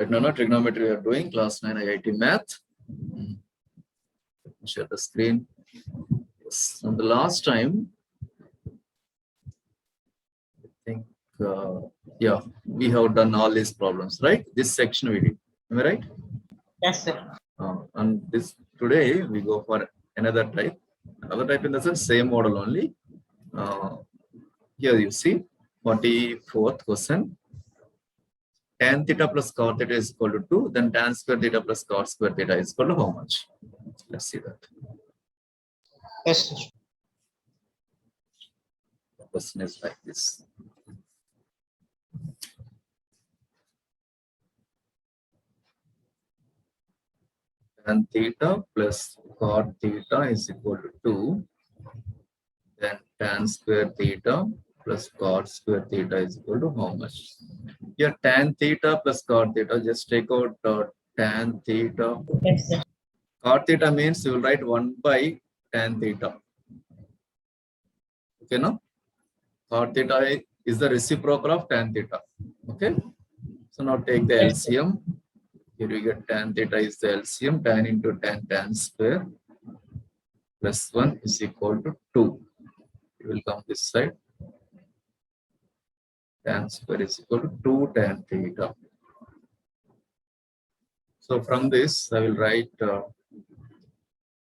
Right now, trigonometry we are doing class 9 IIT Math. Let me share the screen. Yes. And the last time, I think, yeah, we have done all these problems, right? This section we did. Am I right? Yes, sir. And this today we go for another type. Another type in the sense same model only. Here you see 44th question. Tan theta plus cot theta is equal to 2. Then tan square theta plus cot square theta is equal to how much? Let's see that. Yes, sir. The question is like this. Tan theta plus cot theta is equal to 2. Then tan square theta plus cot square theta is equal to how much? Here tan theta plus cot theta, just take out tan theta. Yes, sir. Cot theta means you will write 1 by tan theta. Okay, no? Cot theta is the reciprocal of tan theta. Okay. So now take the Yes, sir. LCM. Here we get tan theta is the LCM. Tan into tan square plus 1 is equal to 2. It will come this side. Tan square is equal to 2 tan theta. So from this, I will write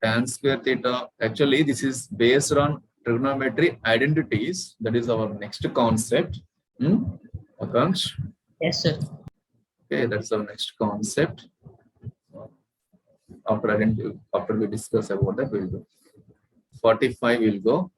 tan square theta. Actually, this is based on trigonometry identities. That is our next concept. Akansh? Yes, sir. Okay, that's our next concept. After we discuss about that, we'll go. 45 will go.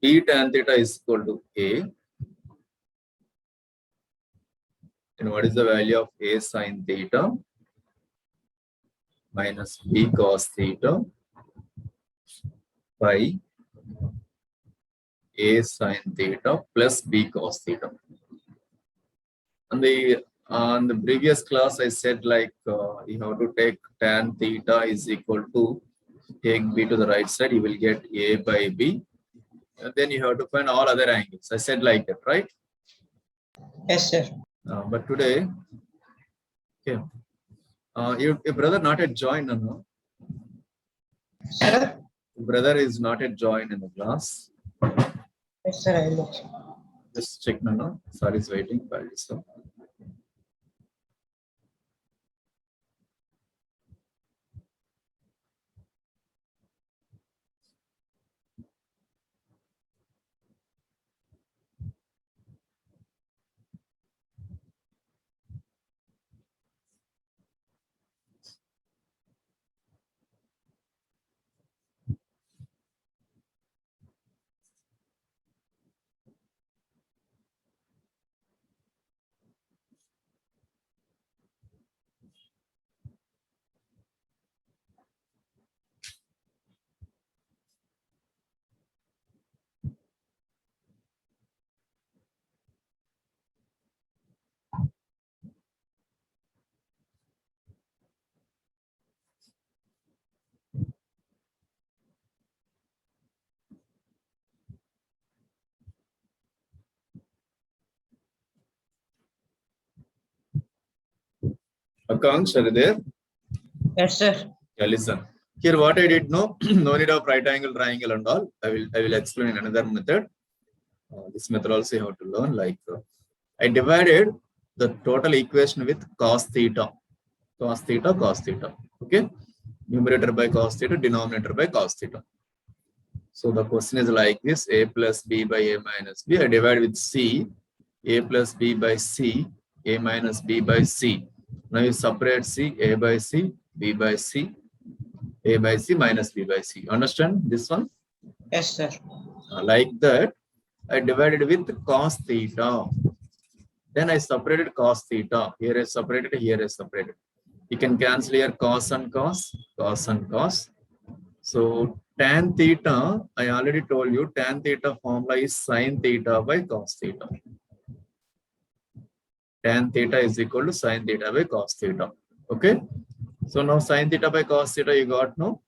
B tan theta is equal to A. And what is the value of A sin theta minus B cos theta by A sin theta plus B cos theta? On the previous class, I said like you have to take tan theta is equal to take B to the right side, you will get A by B. And then you have to find all other angles. I said like that, right? Yes, sir. But today, okay, your brother not yet joined, no? Sir? Your brother is not yet joined in the class. Yes, sir. I look. Just check, no? Sorry, is waiting. So. Akansh, are you there? Yes, sir. Yeah, listen. Here what I did, no, no need of right angle triangle and all. I will explain in another method. This method also you have to learn. Like I divided the total equation with cos theta, cos theta, cos theta. Okay, numerator by cos theta, denominator by cos theta. So the question is like this: a plus b by a minus b. I divide with c, a plus b by c, a minus b by c. Now you separate c, a by c, b by c, a by c minus b by c. Understand this one? Yes, sir. Like that, I divided with cos theta. Then I separated cos theta. Here I separated, here I separated. You can cancel here cos and cos, cos and cos. So tan theta, I already told you, tan theta formula is sin theta by cos theta. Tan theta is equal to sin theta by cos theta. Okay. So now sin theta by cos theta you got, no?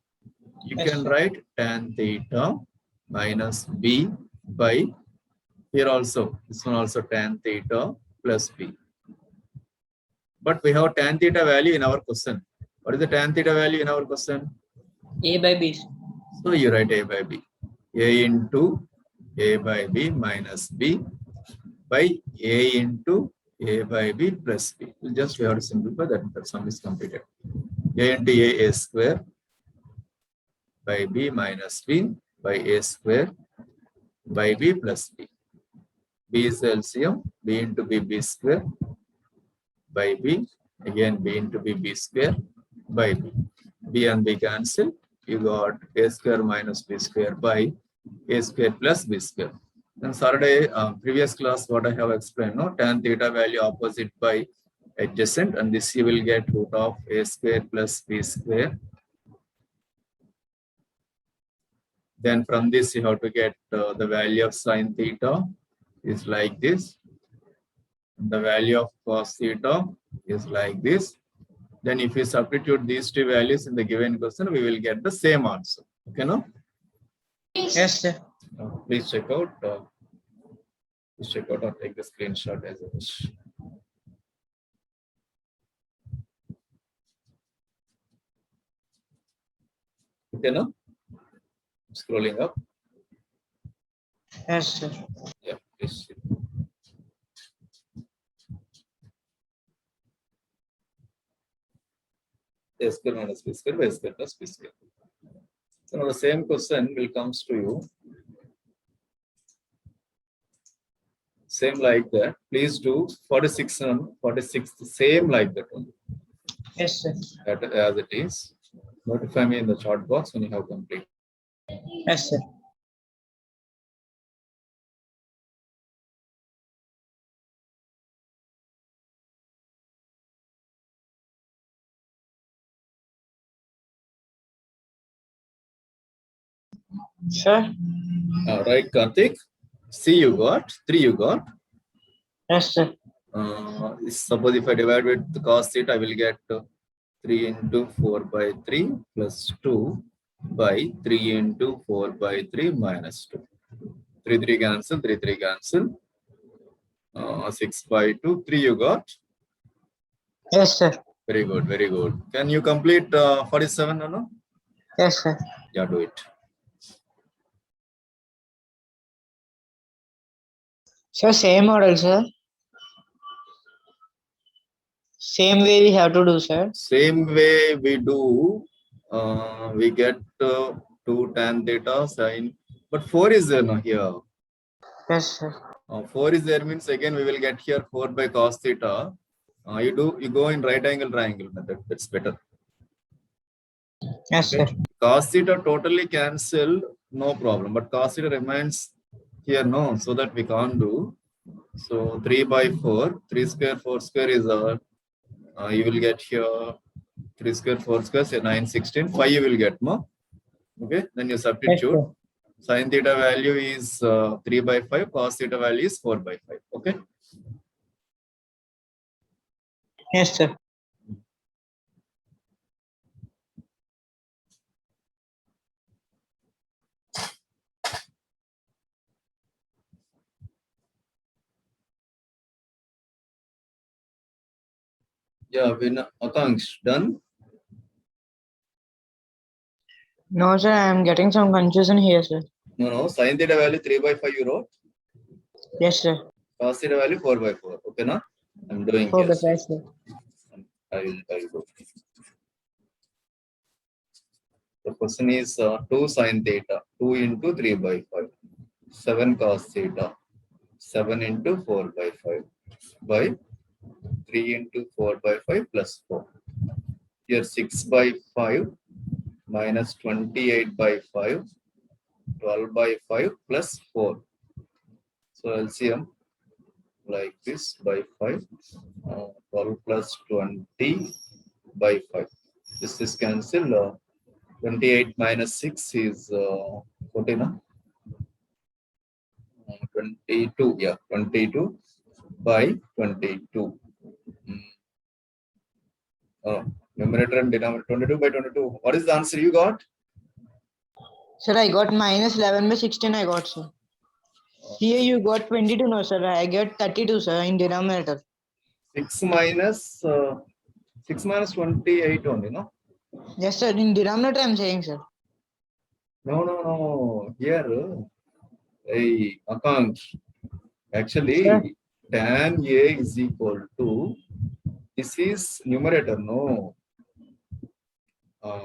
You Yes, can sir. write tan theta minus b by, here also, this one also tan theta plus b. But we have tan theta value in our question. What is the tan theta value in our question? A by B. So you write a by b. A into a by b minus b by a into a by b plus b. Just we have to simplify that. The sum is completed. A into a square by b minus b by a square by b plus b. B is the LCM. B into b square by b. Again b into b square by b. B and b cancel. You got a square minus b square by a square plus b square. And Saturday, previous class, what I have explained, no, tan theta value opposite by adjacent, and this you will get root of a square plus b square. Then from this you have to get the value of sin theta is like this. The value of cos theta is like this. Then if you substitute these two values in the given question, we will get the same answer. Okay, no? Yes, sir. Please check out. Please check out or take the screenshot as a wish. Okay, no? Scrolling up. Yes, sir. Yeah, please. A square minus b square by square plus b square. So now the same question will comes to you. Same like that. Please do 46 and 46, same like that one. Yes, sir. That as it is. Notify me in the chat box when you have complete. Yes, sir. Sir. Right, Karthik. C you got, 3 you got. Yes, sir. Suppose if I divide with the cos theta, I will get 3 into 4 by 3 plus 2 by 3 into 4 by 3 minus 2. 3 3 cancel, 3 3 cancel. 6 by 2, 3 you got. Yes, sir. Very good, very good. Can you complete 47, no? Yes, sir. Yeah, do it. So same model, sir. Same way we have to do, sir. Same way we do, we get 2 tan theta sine, but 4 is there now here. Yes, sir. 4 is there means again we will get here 4 by cos theta. You go in right angle triangle method. That's better. Yes, Okay. sir. Cos theta totally cancelled, no problem. But cos theta remains here, no, so that we can't do. So 3 by 4, 3 square, 4 square is you will get here 3 square, 4 square, say 9, 16, 5 you will get more. Okay, then you Yes, substitute. sir. Sin theta value is 3 by 5, cos theta value is 4 by 5. Okay. Yes, sir. Yeah, Akansh, done. No, sir, I am getting some confusion here, sir. No, sin theta value 3 by 5 you wrote. Yes, sir. Cos theta value 4 by 4. Okay, now I'm doing 4 by here. 5, sir. I will go. The question is 2 sin theta, 2 into 3 by 5, 7 cos theta, 7 into 4 by 5 by 3 into 4 by 5 plus 4. Here 6 by 5 minus 28 by 5, 12 by 5 plus 4. So LCM like this by 5, 12 plus 20 by 5. This is cancelled. 28 minus 6 is 14. 22, yeah, 22 by 22. Numerator and denominator 22 by 22. What is the answer you got? Sir, I got minus 11 by 16, I got, sir. Here you got 22, no, sir. I get 32, sir, in denominator. 6 minus 28 only, no? Yes, sir. In denominator, I'm saying, sir. No. Here, hey, Akansh, actually, Sir? tan A is equal to, this is numerator, no?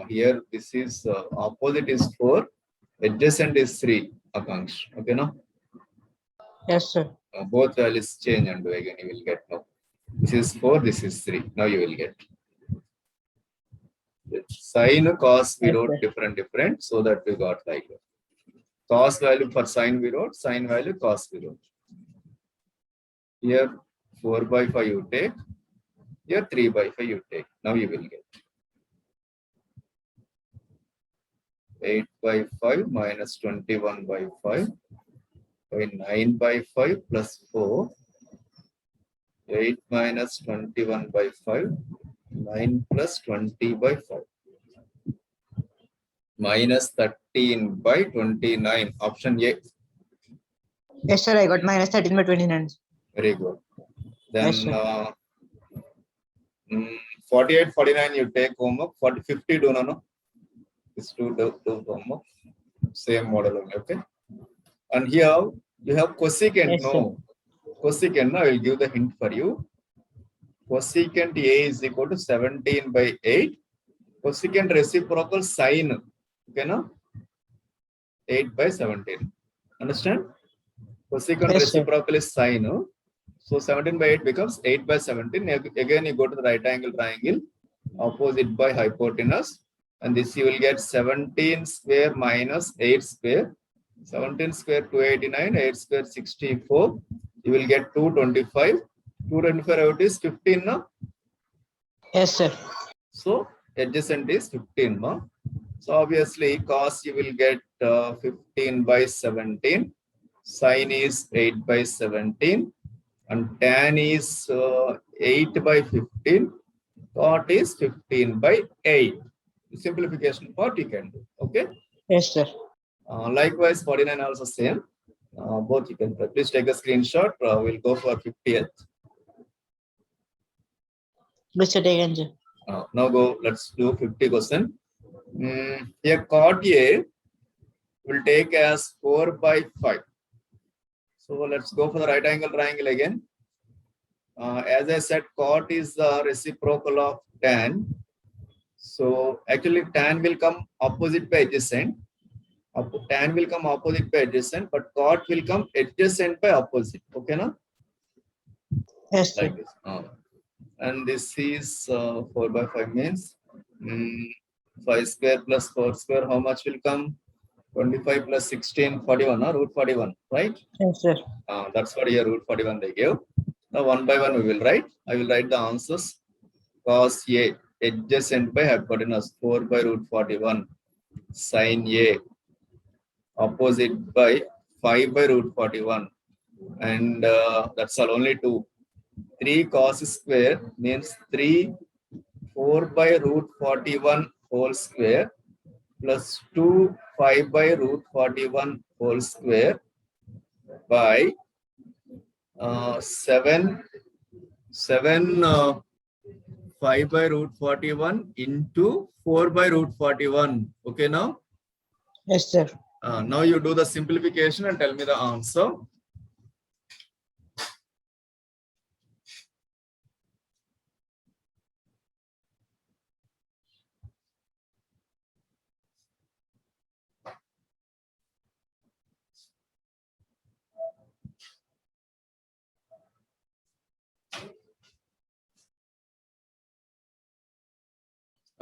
Here, this is opposite is 4, adjacent is 3, Akansh. Okay, no? Yes, sir. Both values change and again you will get now. This is 4, this is 3. Now you will get. Sine, cos we wrote different, so that we got like that. Cos value for sine we wrote, sine value cos we wrote. Here 4 by 5 you take, here 3 by 5 you take. Now you will get 8 by 5 minus 21 by 5 by 9 by 5 plus 4. 8 minus 21 by 5, 9 plus 20 by 5. Minus 13 by 29. Option A. Yes, sir. I got minus 13 by 29. Very good. Then Yes, sir. 48, 49 you take homework. 40, 50 do no. This do homework. Same model only, okay. And here you have cosecant, Yes, no. Cosecant, I will give the hint for you. Cosecant A is equal to 17 by 8. Cosecant reciprocal sine, okay, no? 8 by 17. Understand? Cosecant Yes, sir. reciprocal is sine. No? So 17 by 8 becomes 8 by 17. Again, you go to the right angle triangle, opposite by hypotenuse. And this you will get 17 square minus 8 square. 17 square 289, 8 square 64. You will get 225. 225 out is 15, no? Yes, sir. So adjacent is 15, no? So obviously cos you will get 15 by 17. Sine is 8 by 17. And tan is 8 by 15. Cot is 15 by 8. The simplification part you can do. Okay. Yes, sir. Likewise, 49 also same. Both you can. Please take a screenshot. We'll go for 50th. Yes, sir. Take answer. Now go. Let's do 50 question. Here cot A will take as 4 by 5. So let's go for the right angle triangle again. As I said, cot is the reciprocal of tan. So actually tan will come opposite by adjacent. Tan will come opposite by adjacent, but cot will come adjacent by opposite. Okay, na? Yes, sir. Like this. And this is 4 by 5 means 5 square plus 4 square. How much will come? 25 plus 16, 41, or root 41, right? Yes, sir. That's what here root 41 they gave. Now one by one we will write. I will write the answers. Cos A adjacent by hypotenuse 4 by root 41. Sin A opposite by 5 by root 41. And that's all, only 2. 3 cos square means 4 by root 41 whole square plus 2 5 by root 41 whole square by 7 5 by root 41 into 4 by root 41. Okay, now Yes, sir. Now you do the simplification and tell me the answer.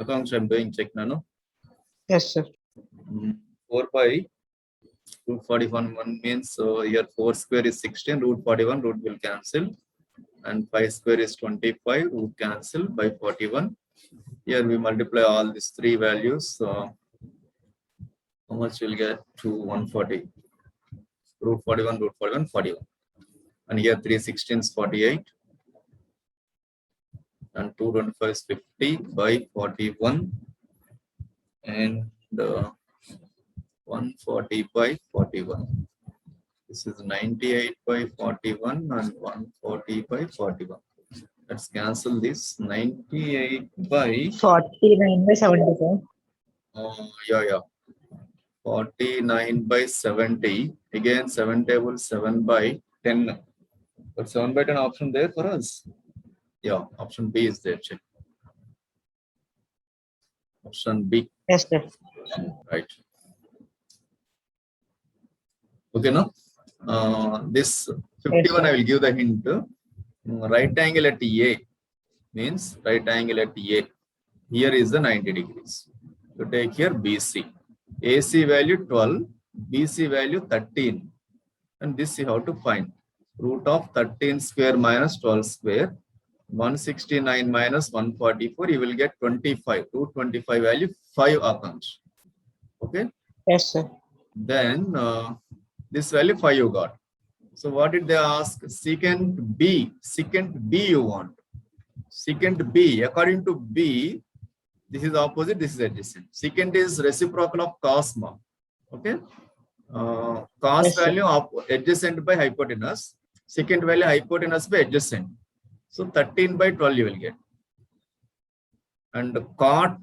Accounts I'm doing check now. Yes, sir. 4 by root 41 1 means here 4 square is 16, root 41 root will cancel, and 5 square is 25, root cancel by 41. Here we multiply all these three values. How much will get to 140? Root 41, root 41, 41. And here 316 is 48. And 225 is 50 by 41. And 140 by 41. This is 98 by 41 and 140 by 41. Let's cancel this. 98 by 49 by 74. yeah. 49 by 70. Again, 7 table, 7 by 10. But 7 by 10 option there for us. Yeah, option B is there. Check. Option B. Yes, sir. Right. Okay, now this 51 I will give the hint. Right angle at A means right angle at A. Here is the 90 degrees. So take here BC. AC value 12, BC value 13. And this you have to find. Root of 13 square minus 12 square. 169 minus 144, you will get 25. Root 25 value 5 occurs. Okay. Yes, sir. Then this value 5 you got. So what did they ask? Secant B. Secant B you want. Secant B. According to B, this is opposite, this is adjacent. Secant is reciprocal of cos. Okay. Cos Yes, value of adjacent by hypotenuse. Secant value hypotenuse by adjacent. So 13 by 12 you will get. And cot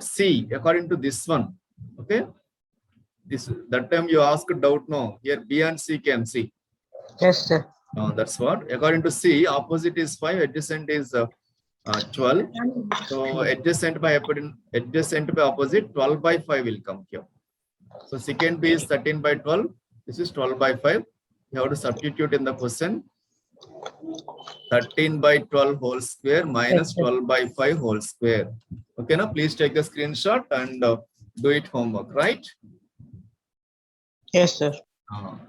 C according to this one. Okay. That time you asked doubt no. Here B and C can see. Yes, sir. That's what. According to C, opposite is 5, adjacent is 12. So adjacent by opposite, 12 by 5 will come here. So secant B is 13 by 12. This is 12 by 5. You have to substitute in the question. 13 by 12 whole square minus 12 by 5 whole square. Okay, now please take the screenshot and do it homework, right? Yes, sir.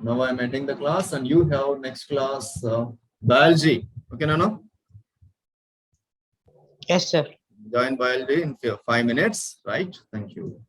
Now I'm ending the class and you have next class biology. Okay, Nano? Yes, sir. Join biology in 5 minutes, right? Thank you.